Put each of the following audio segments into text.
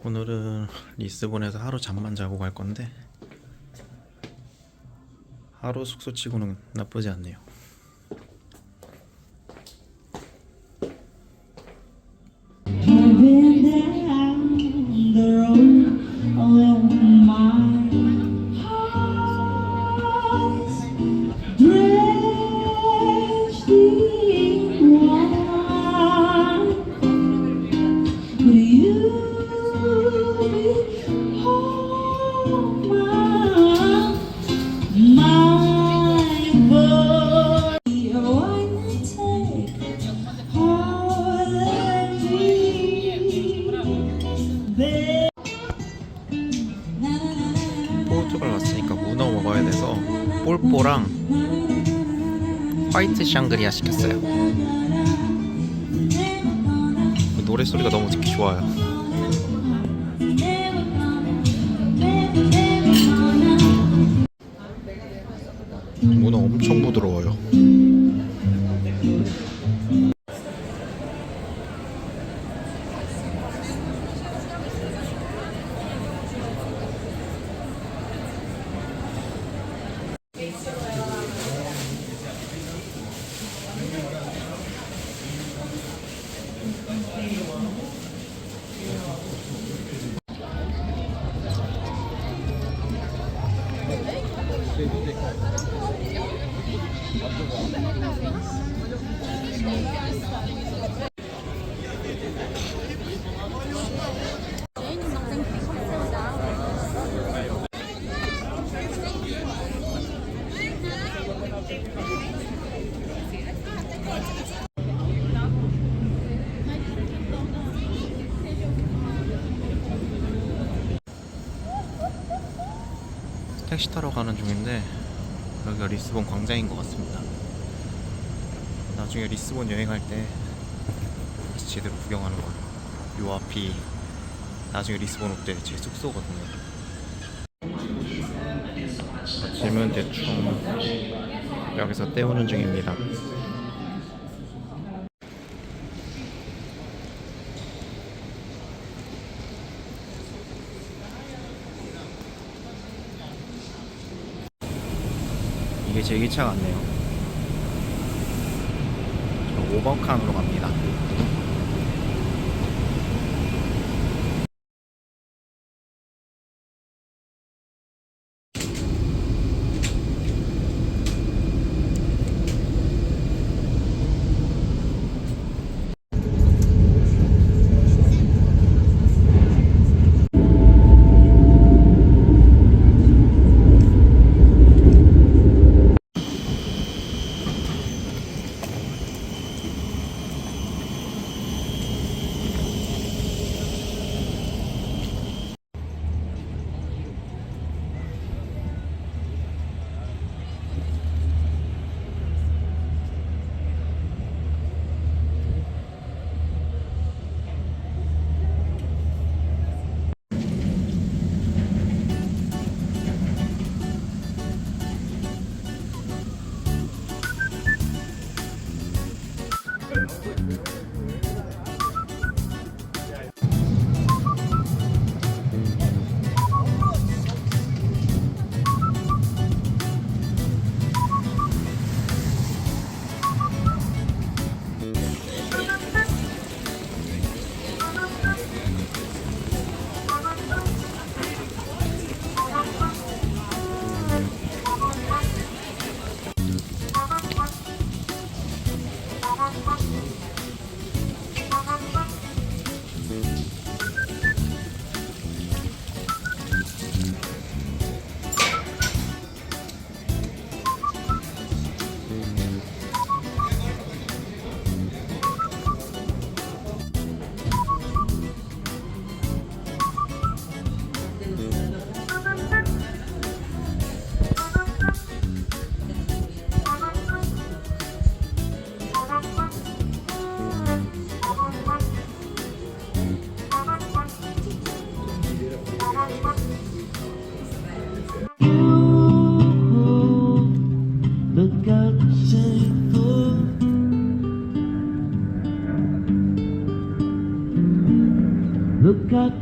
오늘은 리스본에서 하루 잠만 자고 갈 건데 하루 숙소치고는 나쁘지 않네요. 포르투갈 왔으니까 문어 먹어야 돼서 폴뽀랑 화이트 샹그리아 시켰어요. 노래소리가 너무 듣기 좋아요. 문어 엄청 부드러워요. 택시 타러 가는 중인데 여기가 리스본 광장인 것 같습니다. 나중에 리스본 여행할 때 다시 제대로 구경하는 걸로. 요 앞이 나중에 리스본 올 때 제 숙소거든요. 짐은 대충 여기서 떼우는 중입니다. 이게 제 기차 같네요. 저 5번 칸으로 갑니다.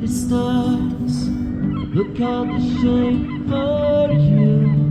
stars. Look out the shape for you.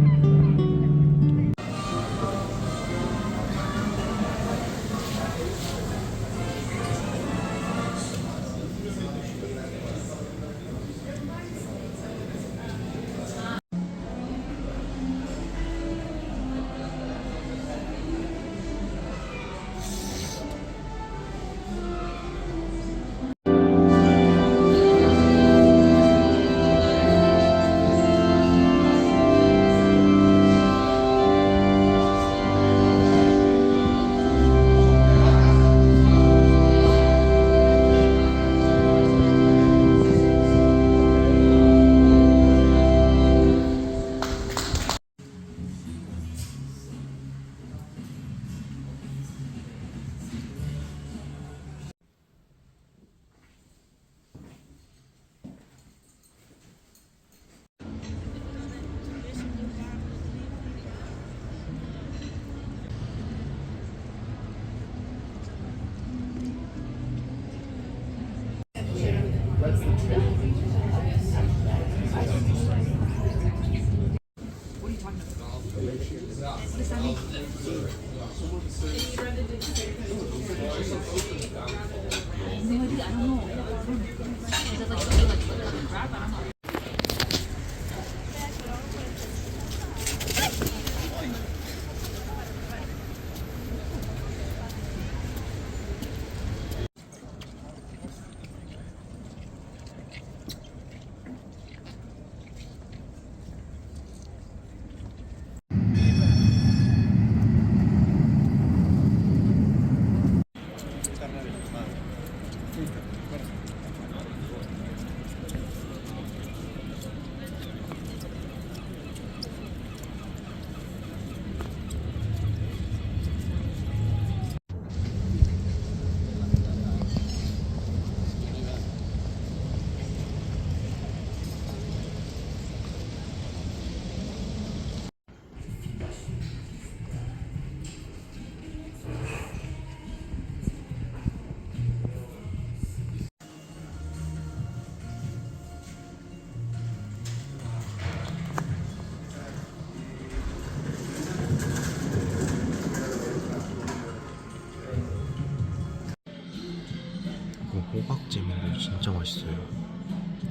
호박잼인데 진짜 맛있어요.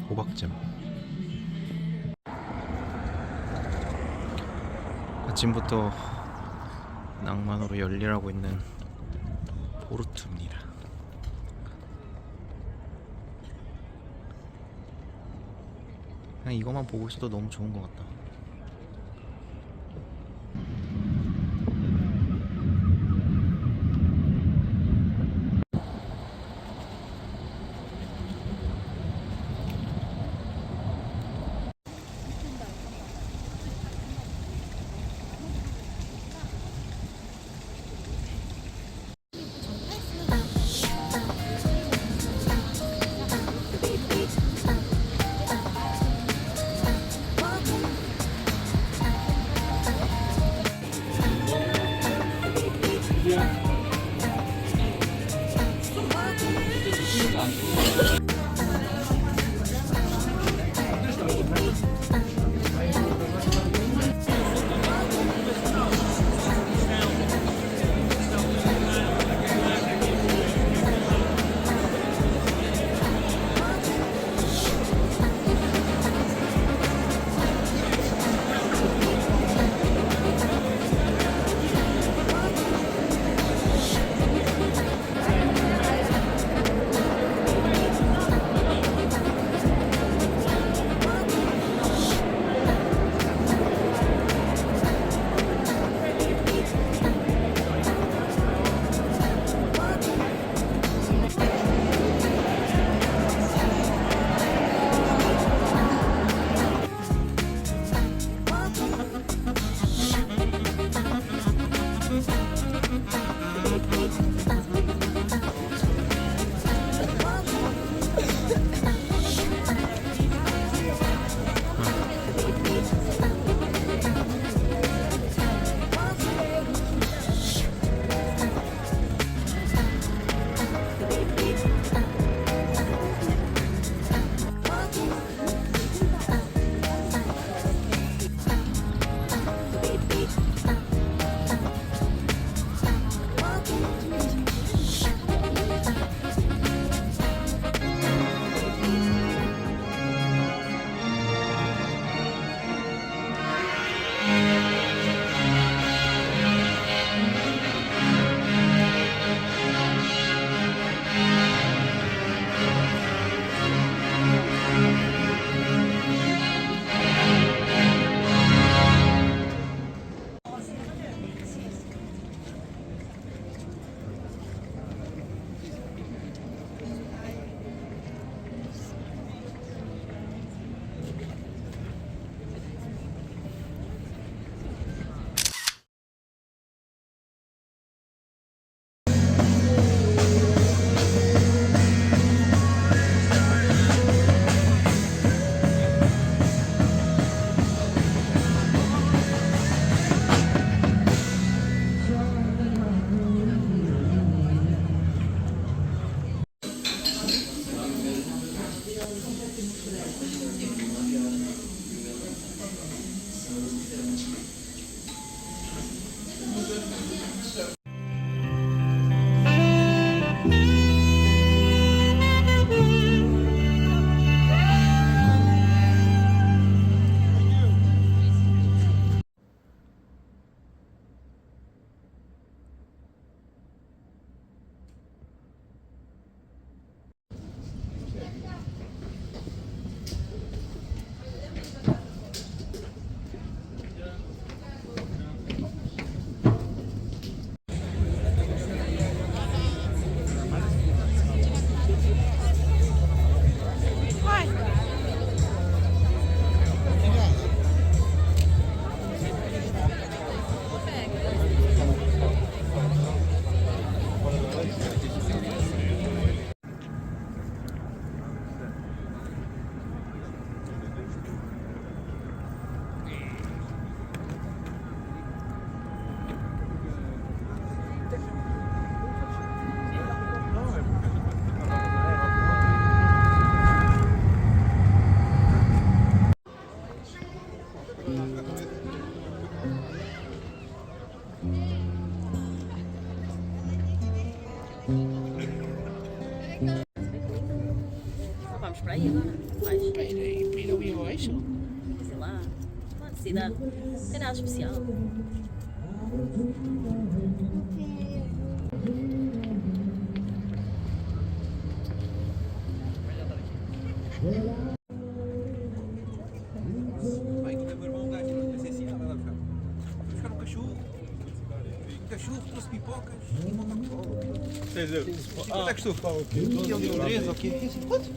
호박잼. 아침부터 낭만으로 열일하고 있는 포르투입니다. 그냥 이것만 보고 있어도 너무 좋은 것 같다. cidade. Não tem nada especial. Vai, que meu irmão tá aqui no PCC, vai lá ficar. Vai ficar no cachorro. O cachorro trouxe pipocas e uma Coca-Cola. Quanto é que estou? Que ele deu 3, ok? Quanto?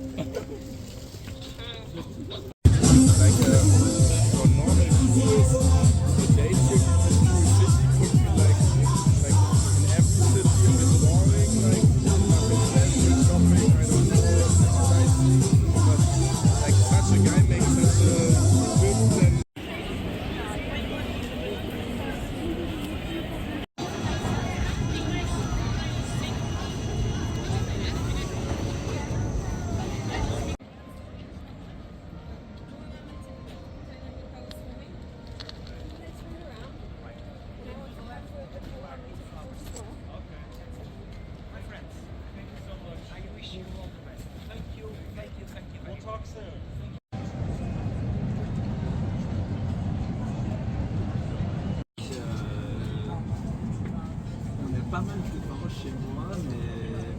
On a pas mal de vent chez moi, mais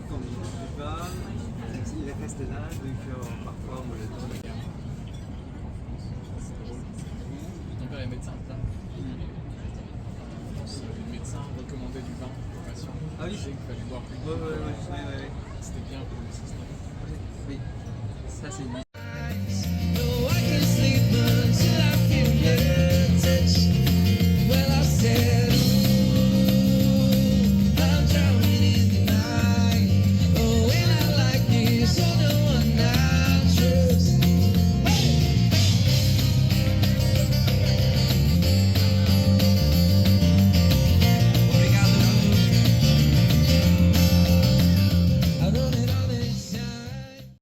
comme il ne pas, il reste là, donc parfois on le donne. Ton père est médecin, c'est ça Le médecin recommandait du vin aux patients. Ah oui. Il disait qu'il fallait boire plus de Ouais. C'était bien pour le système. Oui, ça c'est